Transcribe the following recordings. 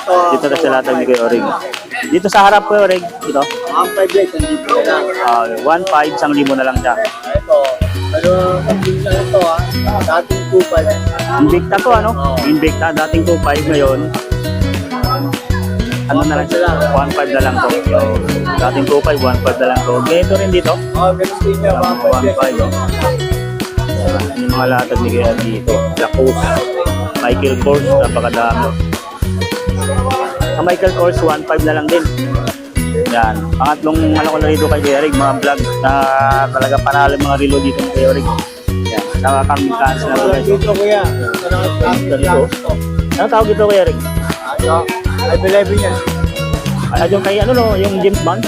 Dito na sa latag ni Kuya Orig. Dito sa harap Kuya Orig. Dito. 1.5 guys, 1,000 na lang. 1.5, 1,000 na lang siya. Ito, pero pag-bin lang ito dating 2.5. Invicta to ano? Invicta, dating 2.5 ngayon. Ano na lang sila? 1.5 na lang to. So, dating 2.5, 1.5 na lang to. Ganito rin dito. Ganun din niya, 1.5. 1.5. Yung mga latag ni Kuya dito. Lacoste, Michael Kors, napakadami. Ang Michael Kors, 1.5 na lang din. Yan. Pangatlong ano ko na rito kay Kuya Rig, mga vlog na talaga panalo mga relo dito ng Kuya Rig. Yan. Nakakamikas na ito guys. Dito kuya. Ano tawag dito Kuya Rig? I believe in yan. Yung kay ano no, yung James Bond?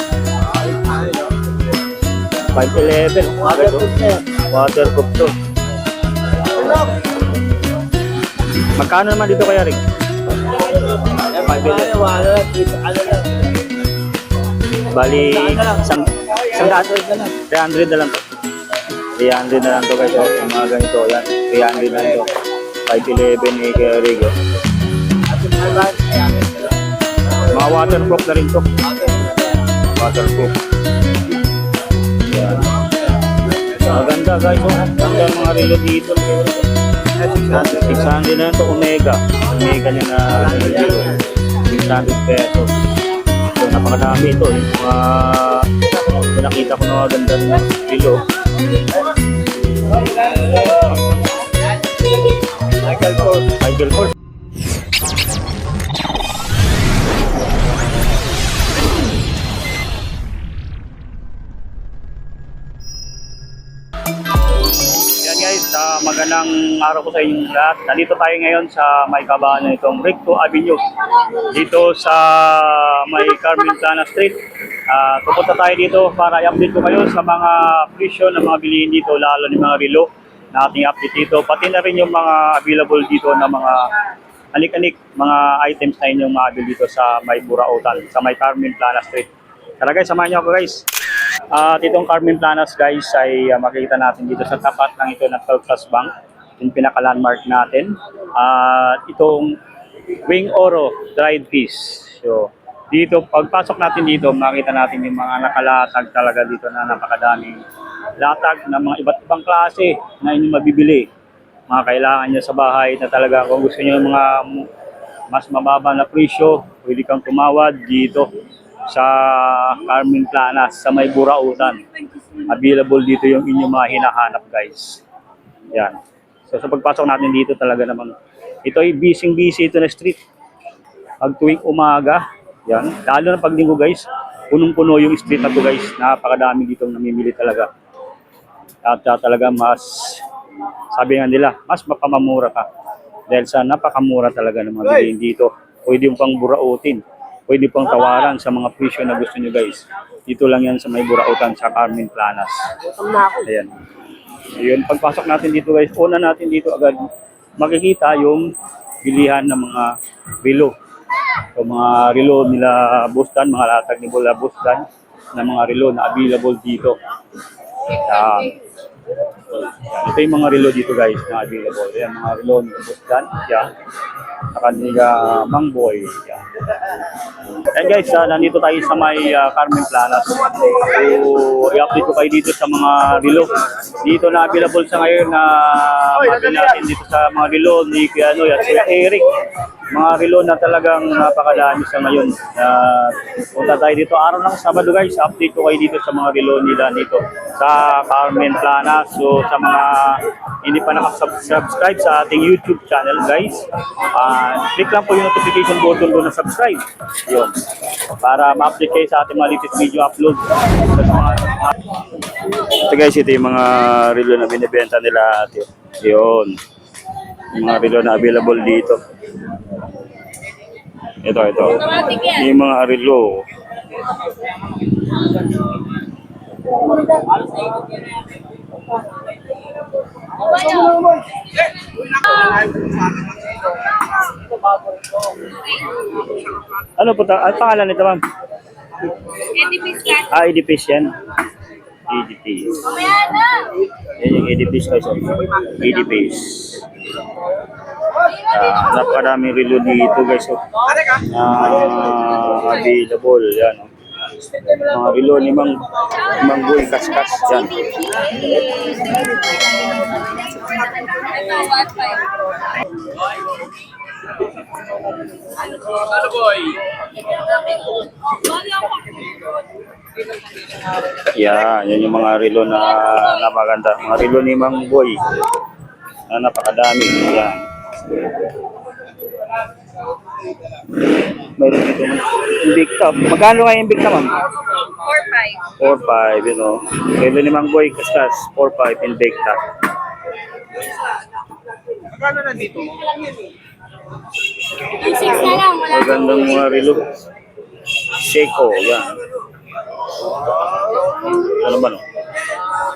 511. Waterproof na yan. Waterproof to. Magkano naman dito Kuya Rig? 511. Bali, isang 300 na lang to. 300 na lang to guys. Yung mga ganito, yan. 300 na lang to. 511 ni Kuya Rig. Mga waterproof na rin to. Waterproof. Yan. Maganda guys. Maganda mga relo dito. 600 na lang to. Omega. Omega niya na 600 pesos. So, napakadami ito. Yung mga nakita ko na maganda ng relo. Michael Kors. Michael Kors. Yan guys, magandang araw ko sa inyong lahat. Nandito tayo ngayon sa may kabahanan itong Recto Avenue. Dito sa may Carmen Plana Street. Pupunta tayo dito para i-update ko kayo sa mga presyo ng mga bilihin dito, lalo ng mga relo na ating update dito. Pati na rin yung mga available dito na mga anik-anik, mga items na inyong maabil dito sa may Burautan, sa may Carmen Plana Street. Tara guys, samahan niyo ako guys. Itong Carmen Planas guys ay makikita natin dito sa tapat ng ito ng Third Class Bank, yung pinaka-landmark natin. Itong Wing Oro dried fish. So, dito, pagpasok natin dito, makita natin yung mga nakalatag talaga dito na napakadaming latag ng mga iba't ibang klase na inyong mabibili. Mga kailangan nyo sa bahay na talaga kung gusto nyo mga mas mababa na presyo, pwede kang tumawad dito sa Carmen Planas, sa may Burautan. Available dito yung inyong mga hinahanap guys. Yan. So sa pagpasok natin dito talaga naman, ito ay busy-busy ito na street. Pag tuwing umaga, yan. Lalo na pag linggo guys, punong-puno yung street na to guys. Napakadami dito namimili talaga. At talaga mas, sabi nga nila, mas mapamamura ka. Dahil sa napakamura talaga ng mga bilihin dito. Pwede yung pang burautin. Pwede pang tawaran sa mga presyo na gusto nyo guys. Dito lang yan sa may Burautan sa Carmen Planas. Ayan. Yun, pagpasok natin dito guys, una natin dito agad makikita yung bilihan ng mga relo. So, mga relo nila Bustan, mga latag ni Bola Bustan, na mga relo na available dito. Ito yung mga relo dito guys na available. Ayan, mga relo ni Bustan. Yan. Sa kanila Mangboy. Yan. And guys, nandito tayo sa may Carmen Planas. So, i-update ko kayo dito sa mga relo. Dito na available sa ngayon na mabili natin dito sa mga relo ni Kuya Eric. Mga relo na talagang napakadami sa ngayon. Punta tayo dito araw ng Sabado guys. Update ko kayo dito sa mga relo nila dito sa Carmen Planas. So sa mga hindi pa nakasubscribe sa ating YouTube channel guys, click lang po yung notification button doon na subscribe. Yun. Para ma-update kayo sa ating mga latest video upload. Ito guys, ito yung mga relo na binibenta nila. Yun. Yung mga relo na available dito. Ito. Yung mga relo. Ano po ang pangalan nito ma'am? Edipis yan. Edipis. Yan yung Edipis guys. Edipis. Napakaraming relo dito guys. Oh. Available. Yan. Oh. Mga relo ni Mang Boy Kaskas. Yan. Yan yung mga relo na napaganda. Mga relo ni Mang Boy na napakadami. Yan. Mayroon dito Invicta. Magkano nga Invicta, ma'am? 4-5. 4-5, you know. Relo ni Mang Boy Kaskas, 4-5 Invicta. Magkano na dito? 6 na lang. Wala. Magandang mga relo. Seiko, yan. Ano ba no?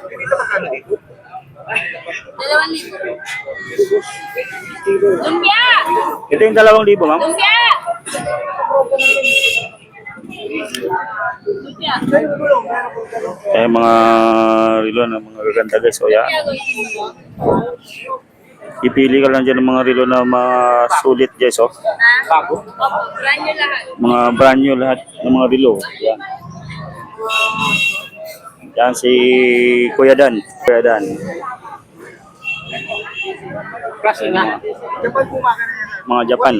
Dito magkano dito? 2,000. Lumpia! Ito yung 2,000, ma'am. Lumpia! Lumpia. Eh, mga relo na mga gaganda guys. O yan. Ipili ka lang dyan ng mga relo na mga sulit guys. O. Bago? Opo, brand new lahat. Mga brand new lahat ng mga relo. Yan. Yan si Kuya Dan. Kuya Dan. Klase na. Japan po ba? Mga Japan.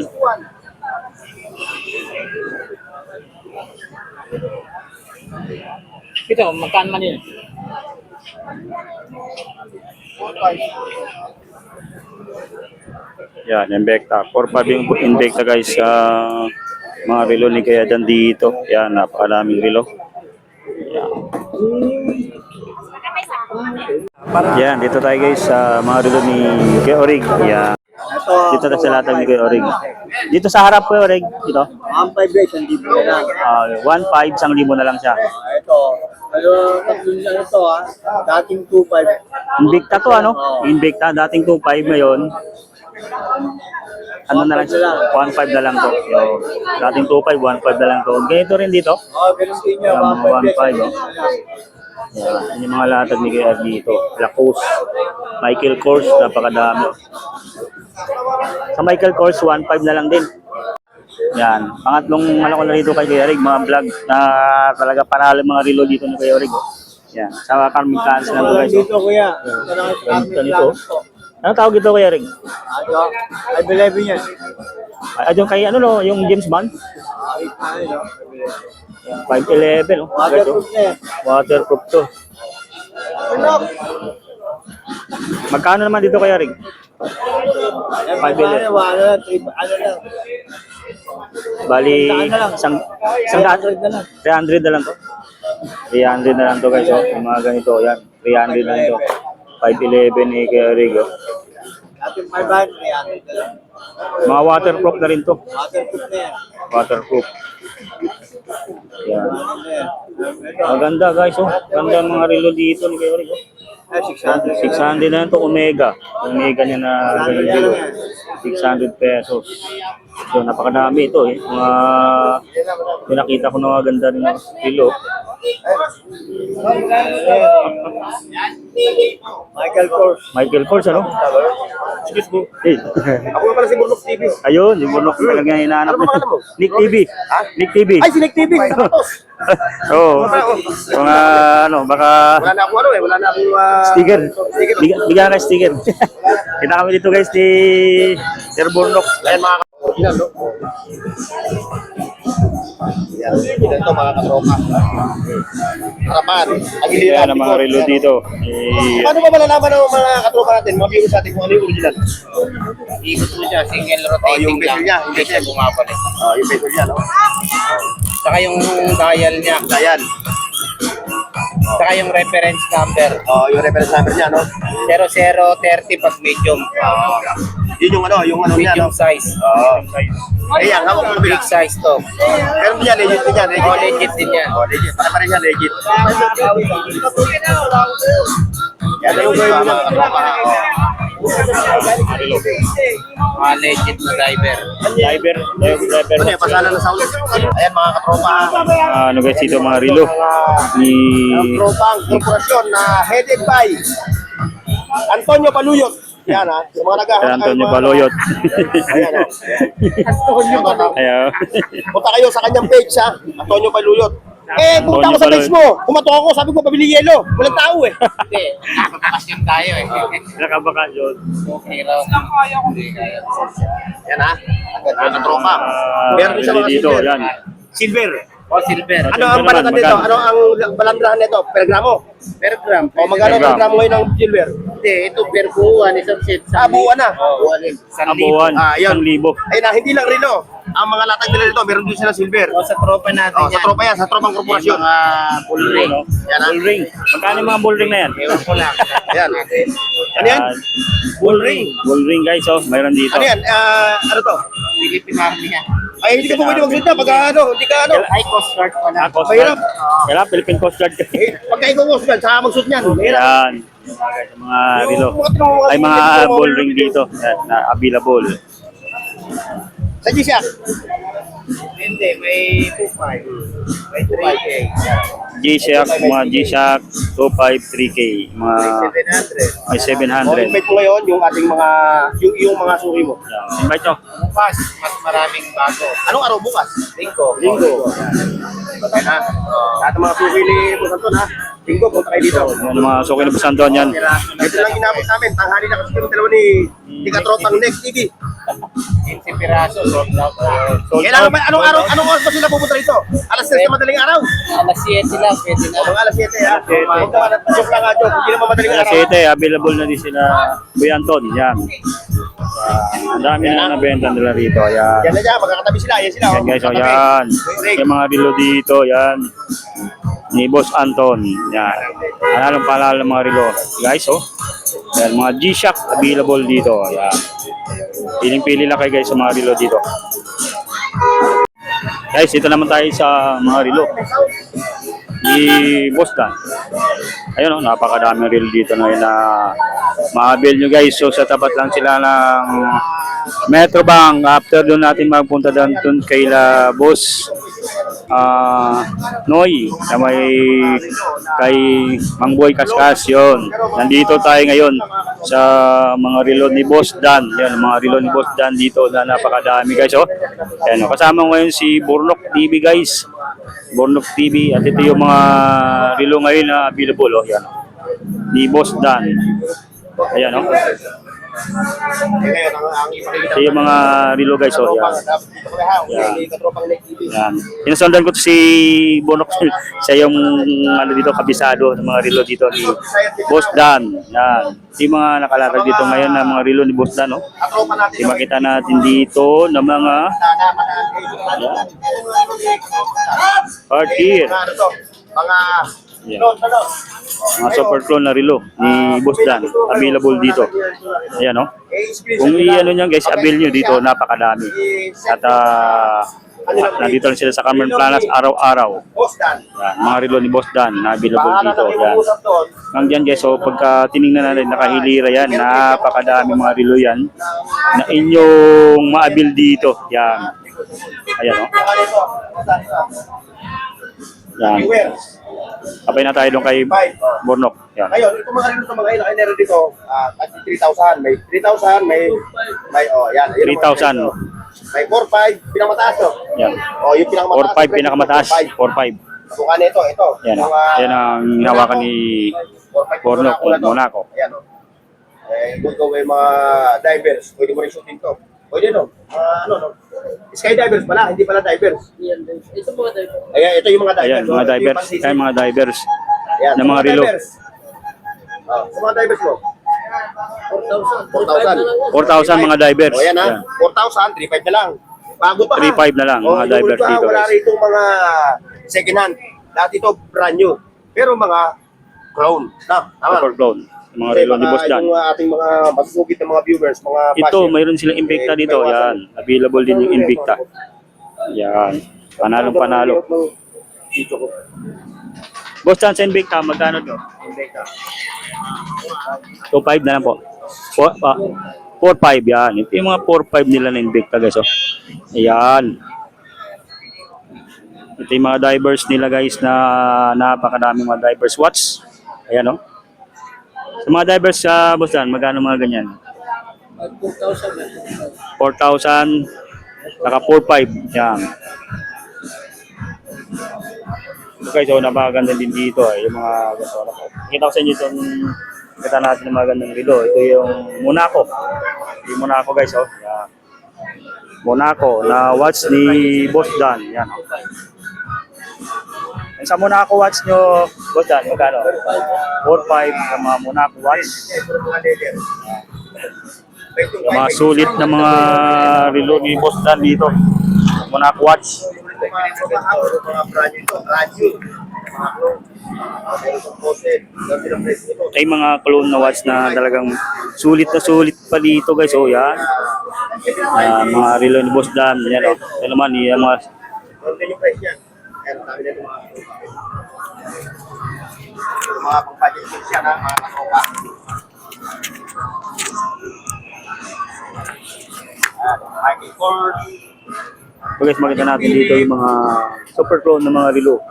Ito, magkano man yun? Yan, Invicta. 4-5 yung Invicta guys. Mga relo ni Kuya Dan dito. Yan, napakaraming relo. Yan. Yan, dito tayo guys sa mga relo ni Kuya Orig. Yan. Dito tayo sa latag ni Kuya Orig. Dito sa harap Kuya Orig. Dito. 1.5 guys, hindi po na lang. 1.5, 1,000 na lang siya. Ito, pero tatlong lang ito dating 2.5. Invicta to ano? Invicta, dating 2.5 ngayon. Ano na lang siya? 1.5 na lang to. Yo, dating 2.5, 1.5 na lang to. Ganito rin dito. Ganun din niya, Yan, 1.5 1.5. Yan, yun yung mga latag ni Kuya dito. Lacoste, Michael Kors, napakadami. Sa Michael Kors, 1.5 na lang din. Yan, pangatlong ano ko na rito kay Kuya Rig, mga vlog na talaga panalo mga relo dito ni Kuya Rig. Yan, sa Carmen Plans lang to guys. Dito kuya. Ito lang Ganda nito. Ano tawag ito Kuya Rig? Ano? I believe in yan. Ay, yung kay ano no, yung James Bond? 511 no. Waterproof na yan. Waterproof to. Magkano naman dito Kuya Rig? 511. Ano lang, ano lang. Bali, isang daan, 300 na lang. 300 na lang to. 300 na lang to guys. Oh. Yung mga ganito, yan. 300 na lang to. 511 ni Kuya Rig. Oh. Ating 500 na lang. Mga waterproof na rin to. Waterproof na yan. Waterproof. Yan. Ano yan? Maganda guys. Oh. Ganda ang mga relo dito ni Kuya Rig. Oh. 600. 600 na lang to. Omega. Omega niya na ganito. 600 pesos. So, napakadami ito eh. Mga pinakita ko na maganda rin ng relo. Michael Kors. Michael Kors, ano? Excuse me. Eh. Ako nga pala si Burnok TV. Ayun, yung bunok talaga hinahanap mo. Nick TV. Nick TV. Ay, si Nick TV. Oo. Mga ano, baka Wala na ako ano eh. Wala na akong sticker. Bigyan ka sticker. Kita kami dito guys ni Sir Burnok. Ayan mga yan, no? Yan, ito mga katropa. Harapan. Yan ang mga relo dito. Paano ba malalaman ng mga katropa natin? Mabiro sa ating kung ano yung original? Ikot mo siya, single Oh, rotating yung bezel lang. niya, Hindi siya bumabalik. Yung bezel niya, no? Saka yung dial niya, Ayan. saka yung reference number. Yung reference number niya, no? 0030 pag medium. Yun yung ano niya, no? Medium size. Ayan, hawak mo Big bilang. size to. Pero niya, legit din yan. Oh, legit din yan. Legit. Para rin yan, legit. Yan yung gawin mo ng katropa. Legit na diver. Driver. Ano yan, pasala na sa ulit. Ayan mga katropa. Ano guys dito mga relo ni Ang tropang korporasyon na headed by Antonio Paluyot. Yan ha. Sa mga Kay naghahanap Antonio mga- Baloyot. Ayan ha. Ayaw. Punta kayo sa kanyang page ha. Antonio Baluyot. Punta ako sa Antonio page mo. Kumatok ako, sabi ko pabili yelo. Walang tao eh. Hindi, nakakabakasyon tayo eh. Nakabakasyon. Okay raw. Hindi kaya. Yan ha. Ang tropa. Meron din sa mga dito, silver. yan. Silver. O, silver. Ano ang naman, balatan nito? magkano? Ano ang balandrahan nito? Per gramo? Per gram. O magkano Per gram. per gramo ngayon ng silver? Hindi, ito per buwan. Isang set. Buwan na. Buwan. Abuan, Yan. 1,000. Ayun na, hindi lang relo. Ang mga latag nila dito, meron din sila silver. O, sa tropa natin Sa tropa yan, sa tropang Yung korporasyon. mga bull ring. Yan ha. Bull ring. Magkano yung mga bull ring na yan? Ewan ko lang. Yan. Ano yan? Bull ring. Bull ring guys, oh. Mayroon dito. Ano yan? Ano to? Philippine Army yan. Ay, hindi ka po pwede magsuot na pag hindi ka ano. Ay, Coast Guard pa na. Coast Mahirap. Guard. Kailangan Philippine Coast Guard. Pagka ikaw mo suot, saka magsuot niyan. Mahirap. Yan. Mga relo. Ay mga bull ring dito. Yan, na available. Sa G-Shock. Hindi, may 2.5. May 3K. G-Shock, mga G-Shock, 2.5, 3K. Mga 700. may O, 700. invite mo ngayon yung ating mga, yung mga suki mo. Yan. Invite nyo. Bukas, mas maraming bago. Anong araw bukas? Linggo. Linggo. Okay na. Lahat ng mga suki ni Boss Anton ha. Linggo, punta kayo dito. Yan ang mga suki na Busanton yan. Ito lang inabot namin. Tanghali na kasi yung dalawa ni Tikatropang Next TV. 15 piraso, sold out na. Kailangan ba, anong araw, anong oras ba sila pupunta rito? Alas 3 na madaling araw. Alas 7 lang, pwede na. O mga alas 7 ha. Huwag naman, joke lang ha, joke. Hindi naman madaling Alas araw. 7, available na din sila Kuya Anton. Yan. Ang dami na nabenta nila rito. Yan. Yan na dyan, magkakatabi sila. Yan sila. Yan guys, oh, Magkakatabi. yan. Rick. Yung mga relo dito, yan. Ni Boss Anton. Yan. Alam pala ng mga relo. Guys, oh. Yan, mga G-Shock available dito. Yan. Piling-pili lang kayo guys sa mga relo dito. Guys, ito naman tayo sa mga relo. Ni Boss Dan. Ayun, oh, napakadaming relo dito ngayon na ma-avail nyo guys. So sa tapat lang sila ng Metrobank. After doon natin magpunta doon kay Boss Noy na may kay Mang Boy Kaskas yun. Nandito tayo ngayon sa mga relo ni Boss Dan. Yan, mga relo ni Boss Dan dito na napakadami guys. Oh. Yan, oh. Kasama ngayon si Burnok TV guys. Burnok TV at ito yung mga relo ngayon na available. Oh. Yan, oh. Ni Boss Dan. Ayan, oh. Ngayon, ang ipakikita Ito yung mga relo guys. Oh. Yan. Yan. Katropang Next TV. Yan. Inasundan ko to si Bonok. Siya yung ano dito kabisado ng mga relo dito ni Boss Dan. Yan. Yung mga nakalatag dito ngayon na mga relo ni Boss Dan. No? Katropa natin. Di makita natin dito na mga partir. Ano to? Mga Yan. clone, ano? Mga super clone na relo ni Boss Dan. Available dito. Ayan no. Kung i-ano nyo guys, avail nyo dito, napakadami. At nandito lang sila sa Carmen Planas araw-araw. Boss Dan. Yan, mga relo ni Boss Dan na available Bahala dito. na kayo Yan. mag-usap doon. Hanggang guys, so pagka tinignan natin, nakahilira yan, napakadami mga relo yan na inyong ma-avail dito. Yan. Ayan o. Yan. Viewers. Abay na tayo doon kay Bornok. Yan. Ngayon, itong mga relo sa mga ilang meron dito, 3,000. May 3,000, may yan. Ayun ang mga 3,000. presyo. May 4,500, pinakamataas to. Yan. O, yung pinakamataas. 4.5 pinakamataas. 4.5. Bukan nito, ito. Yan. Yan ang hinawakan ni Bornok. Monaco. Ayan o. Kung ikaw may mga divers, pwede mo rin shooting to. Pwede no? Skydivers pala, hindi pala divers. Ito po ito. Ayan, ito yung mga divers. Ayan, mga divers. Ayan, mga divers. Ayan, ng mga relo. Sa mga divers mo? 4,000. 4,000 mga divers. O yan ha, Yan. 4,000, 3,500 na lang. Bago pa 3,500 na lang, mga yung divers iba, dito, wala guys. rito mga second hand. Dati ito brand new. Pero mga crown. Tama. Super clone. Mga relo ni Boss Dan. Yung ating mga masusugid na mga viewers, mga Ito, basher. mayroon silang Invicta dito. Yan. Available din yung Invicta. Yan. Panalong panalo. Dito ko. Boss Dan sa Invicta, magkano to? 2.5 na lang po. 4.5 yan. Ito yung mga 4.5 nila na Invicta guys. Oh. Ayan. Ito yung mga divers nila guys na napakadaming mga divers watch. Ayan oh. Sa mga divers sa Boss Dan, magkano mga ganyan? Pag 2,000 na. 4,000, saka 4,500. Yan. Okay, so napakaganda din dito yung mga ganito. Kita ko sa inyo itong kita natin ng magandang relo. Ito yung Monaco. Yung Monaco guys, oh. Yan. Monaco na watch ni Boss Dan. Yan, oh. Yung sa Monaco watch nyo, Boss Dan, magkano? 4,500 sa mga Monaco watch. Yung mga sulit na mga relo ni Boss Dan dito. Monaco watch. Mga brand nito, radio. Ay mga clone na watch na talagang sulit na sulit pa dito guys. Oh yan. Mga relo ni Boss Dan. Yan o. Ito naman yung mga Yung price yan. Ayan, sabi nito mga pang-budget kits yan ha, mga katropa. Michael Kors. so guys, makita natin dito yung mga super clone na mga relo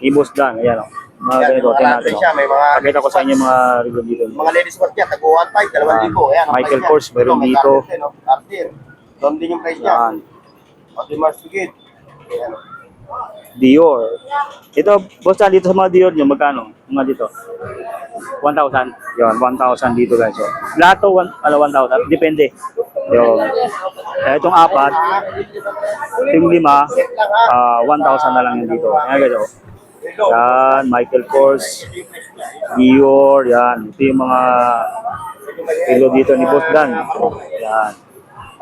ni Boss Dan. Ayan o. Mga ganito. Tingnan natin o. May mga Pakita ko sa inyo mga relo dito. mga ladies watch yan, tag 1,500, 2,000. Ayan, ang Michael price yan. Kors, meron Ito, may dito. Cartier, no? Cartier. Doon din yung price niya. Yan. Audemars Piguet. Ayan. Dior. Ito, Boss Dan, dito sa mga Dior nyo, magkano? Mga dito. 1,000. Yun, 1,000 dito guys. So, lahat to 1,000. Depende. Yun. Kaya itong apat, yung 5, 1,000 na lang yun dito. Ayan guys. Oh. Yan, Michael Kors, Dior, yan. Ito yung mga kilo dito ni Boss Dan. Yan.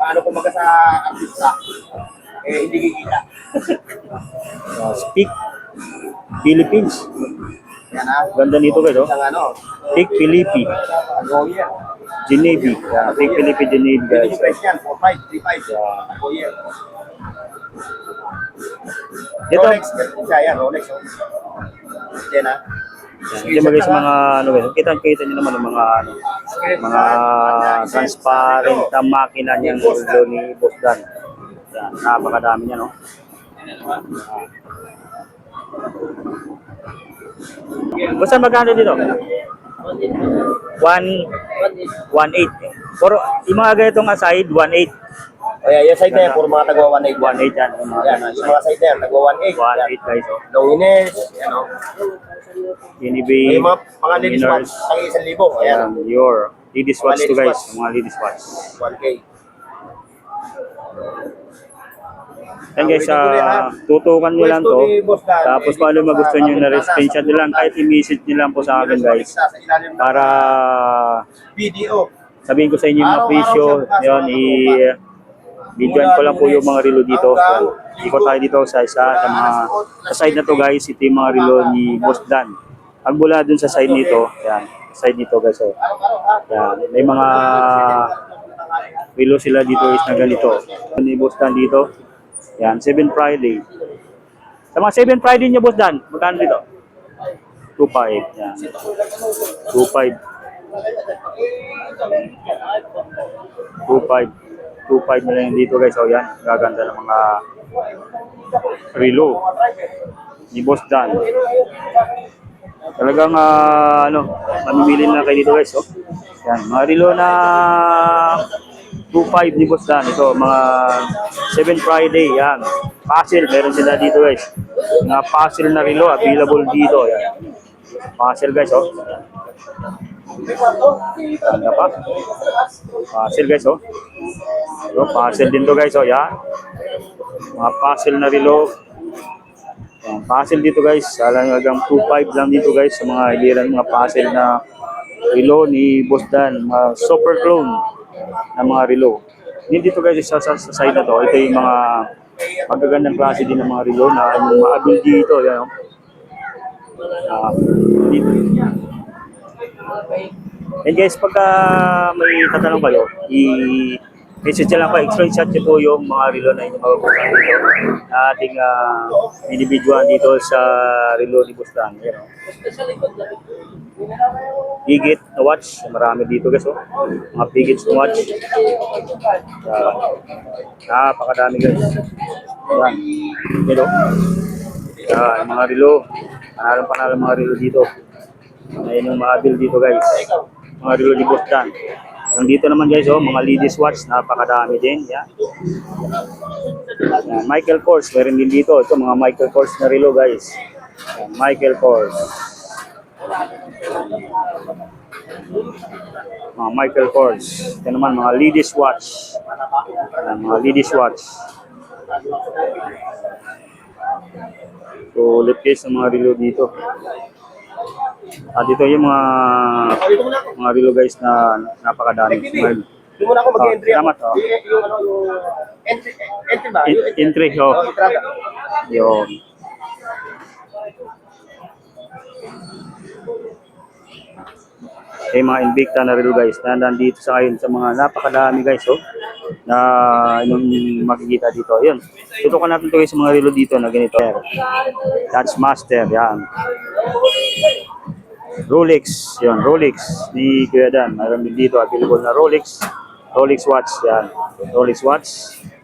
Paano kung magka sa artista? Hindi kikita. Speak Philippines. Yan ha. Ganda nito guys. Oh. Isang ano, Speak Philippines. Goyer. Genevi. Yan, Speak Philippines Genevi Ito guys. yung price yan, 4,500, 3,500. Goyer. Dito, Rolex, siya yan, Rolex. Oh. Yan ha. Hindi magay sa mga ano guys. Kita niyo naman ang mga transparent na makina niyang relo ni Boss Dan. Yan, napakadami niya no. Basta magkano dito? 1.8. Pero yung mga ganitong aside 1.8. Kaya yung side na yan, puro mga tagwa 1,800. 1.8 yan. Yung mga Yan, ganitong yung mga aside. side na yan, tagwa 1,800. 1.8 guys. Oh. Longines, yan o. Genevi. Yung mga ladies watch, ang 1,000. Ayan, Ayan, your ladies watch to guys. Mga ladies watch. 1K. Yan guys, tutukan nyo lang to. Tapos kung ano magustuhan nyo na screenshot nyo lang, kahit i-message nyo lang po sa akin guys. Para video. sabihin ko sa inyo yung mga presyo. Yun, i-videoan ko lang po yung mga relo dito. Ikot tayo dito sa isa. Sa side na to guys, ito yung mga relo ni Boss Dan. Pag mula dun sa side nito, yan, side nito guys. Oh. Yan, may mga relo sila dito is na ganito. Ni Boss Dan dito. Yan, 7 Friday. Sa mga 7 Friday niya, Boss Dan, magkano dito? 2.5. Yan. 2.5. 2.5 na lang dito guys. O yan, gaganda ng mga relo ni Boss Dan. Talagang mamimili na kayo dito guys. Oh. Yan, mga relo na 2.5 ni Boss Dan. Ito, mga 7 Friday. Yan. Puzzle, meron sila dito guys. Mga puzzle na relo available dito. Yan. Puzzle guys. Oh. Ganda pa. Puzzle guys. Oh. So, puzzle din to guys. Oh. Yan. Mga puzzle na relo. Yan. Puzzle dito guys. Hanggang 2.5 lang dito guys. Sa mga iliran mga puzzle na relo ni Boss Dan. Mga super clone na mga relo. Hindi dito guys sa side na to. Ito yung mga magagandang klase din ng mga relo na yung mga abil dito. Yan, dito. And guys, pagka may tatanong kayo, i-message lang po, screenshot nyo po yung mga relo na inyong magugustuhan dito na ating binibidyoan dito sa relo ni Boss Dan. Pigit na watch, marami dito guys. Oh. Mga pigit na watch. Napakadami guys. Yan. Hello. Yan, mga relo. Panalang mga relo dito. Ayun yung mga bill dito guys. Mga relo ni Boss Dan. Nandito naman guys, oh, mga ladies watch, napakadami din. Yan. Yan. Michael Kors, meron din dito. Ito, mga Michael Kors na relo guys. Yan. Michael Kors. Mga Michael Kors. Ito naman, mga ladies watch. Yan, mga ladies watch. So, ulit guys ang mga relo dito. Dito yung mga relo guys na napakadami. Hindi mo na ako mag-entry. Salamat. Yung ano, yung entry ba? Entry, oh. Entrada. Yun. Mga Invicta na relo guys na nandito sa ngayon sa mga napakadami guys, oh, na yung makikita dito. Yun. Tutukan natin ito guys sa mga relo dito na ganito. Touch Master, yan. Rolex, yan, Rolex ni Kuya Dan. Mayroon din dito available na Rolex watch, yan. Rolex watch.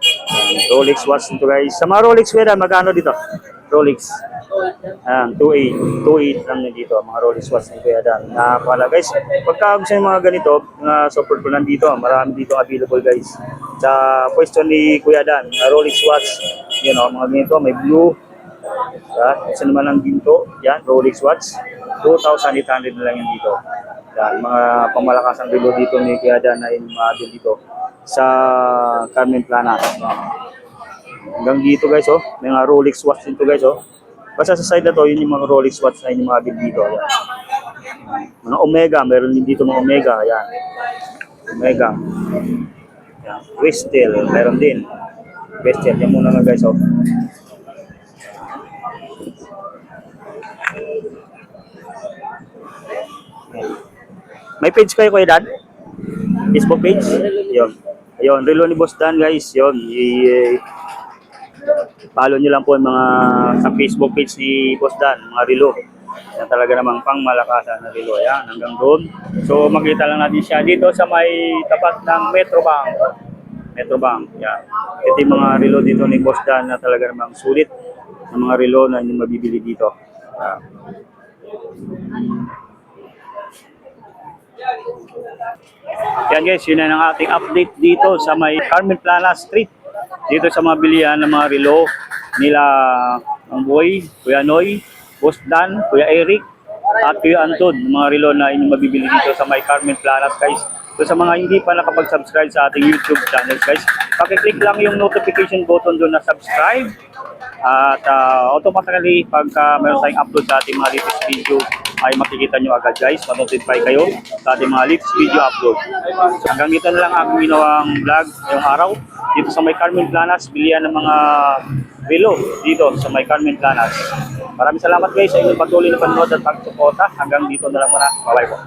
Yan, Rolex watch nito guys. Sa mga Rolex Kuya Dan, magkano dito? Rolex. 2.8 lang na dito, mga Rolex watch ni Kuya Dan. Napala guys, pagka gusto yung mga ganito, mga support ko lang dito, marami dito available guys. Sa pwesto ni Kuya Dan, Rolex watch, yun o, mga ganito, may blue. Isa naman ang ginto, yan, Rolex watch, 2,800 na lang yan dito. Yan, mga pamalakas ang relo dito ni Kuya Dan na yung mga dito sa Carmen Plana. Hanggang dito guys, oh, may mga Rolex watch dito guys, oh. Basta sa side na to, yun yung mga Rolex watch na yung mga bil dito. Yan. Mga Omega, meron din dito mga Omega. Yan. Omega. Yan. Westel, meron din. Westel, yan muna lang guys, oh. May page kayo Kuya Dan? Facebook page? Yun. Ayun, relo ni Boss Dan guys. Yun. Follow nyo lang po yung mga sa Facebook page ni Boss Dan, mga relo. Yan talaga namang pang malakasan na relo. Yan, hanggang doon. So makita lang natin siya dito sa may tapat ng Metrobank. Metrobank. Yan. Ito yung mga relo dito ni Boss Dan na talaga namang sulit na mga relo na hindi mabibili dito. Yan. Yan guys, yun na ang ating update dito sa may Carmen Plana Street. Dito sa mga bilihan ng mga relo nila ang Boy, Kuya Noy, Boss Dan, Kuya Eric, at Kuya Anton. Mga relo na inyong mabibili dito sa may Carmen Plana guys. So sa mga hindi pa nakapag-subscribe sa ating YouTube channel guys, pakiclick lang yung notification button doon na subscribe. At automatically pagka meron tayong upload sa ating mga latest video ay makikita nyo agad guys, manotify kayo sa ating mga latest video upload. Hanggang dito na lang ang ginawang vlog ngayong araw dito sa may Carmen Planas, bilihan ng mga relo dito sa may Carmen Planas. Maraming salamat guys sa inyong patuloy na panonood at pagsuporta. Hanggang dito na lang muna. Bye-bye po.